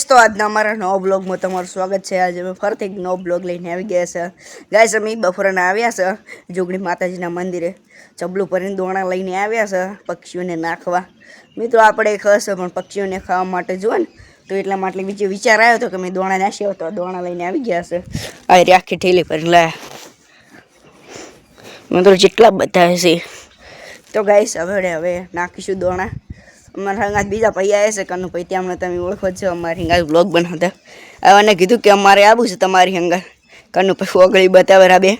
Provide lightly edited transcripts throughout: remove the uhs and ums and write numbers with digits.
તો આજના અમારા નવા બ્લોગમાં તમારું સ્વાગત છે। આજે અમે ફરીથી એક નવો બ્લોગ લઈને આવી ગયા છે। ગાઈસ અમે બપોરના આવ્યા છે જોગણી માતાજીના મંદિરે, ચબલું ભરીને દોણા લઈને આવ્યા છે પક્ષીઓને નાખવા। મિત્રો આપણે ખસ પણ પક્ષીઓને ખાવા માટે જોવે ને તો એટલા માટે બીજો વિચાર આવ્યો હતો કે મેં દોણા નાખ્યો તો દોણા લઈને આવી ગયા છે। આ આખી ઠેલી ભરીને લાયા મિત્રો, જેટલા બધા છે। તો ગાઈસ હવે નાખીશું દોણા। અમારા હંગાત બીજા ભાઈ આવ્યા છે કનુ ભાઈ, ત્યાં તમે ઓળખો છો, અમારી હંગાત બ્લોગ બનાવતા। અને કીધું કે અમારે આવું છે તમારી હંગાત। કનુ ભાઈ ઓગળી બતાવે રાબે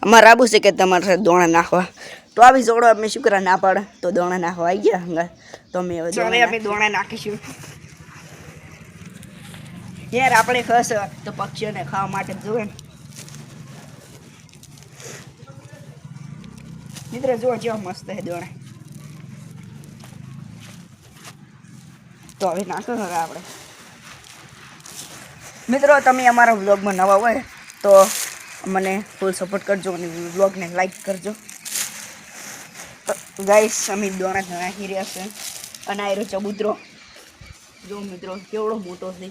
અમારે આવું છે કે તમારે સાથે દોણા નાખવા। તો આવી જોડો અમે શું કરવા ના પાડે, તો દોણા નાખવા આવી ગયા હંગાત। તો અમે હવે દોણા નાખીશું યાર। આપણે ખસ તો પક્ષીઓને ખાવા માટે જોવે ને મિત્રો, જો જેવા મસ્ત છે દોણા। તો હવે નાખો હવે આપણે। મિત્રો તમે અમારા વ્લોગમાં નવા હોય તો મને ફૂલ સપોર્ટ કરજો અને વ્લોગને લાઈક કરજો। ગાઈસ અમે દોણા નાખી રહ્યા છે અને આ રહ્યો ચબૂતરો, જો મિત્રો કેવડો મોટો છે।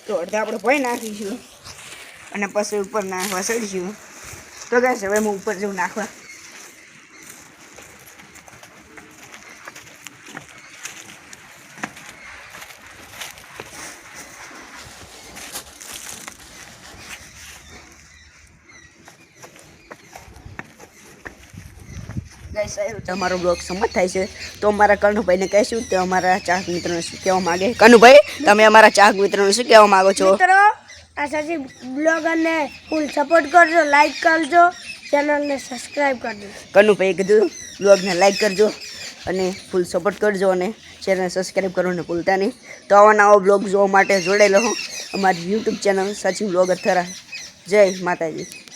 તો અડધા આપણે ભાઈ નાખીશું અને પછી ઉપર નાખવા ચડીશું। તો ગાઈસ હવે હું ઉપર જઉં નાખવા। તમારો બ્લોગ સમજ થાય છે તો અમારા કનુભાઈને કહીશું તો અમારા ચાહક મિત્રોને શું કહેવા માગે। કનુભાઈ તમે અમારા ચાહક મિત્રોને શું કહેવા માંગો છો? મિત્રો આ સાચી બ્લોગરને ફૂલ સપોર્ટ કરજો, લાઈક કરજો, ચેનલને સબસ્ક્રાઇબ કરજો। કનુભાઈ કીધું બ્લોગને લાઈક કરજો અને ફૂલ સપોર્ટ કરજો અને ચેનલ સબસ્ક્રાઈબ કરવાનું ભૂલતા નહીં। તો આવા નવા બ્લોગ જોવા માટે જોડાયેલો હો અમારી યુટ્યુબ ચેનલ સાચી બ્લોગર થરા। જય માતાજી।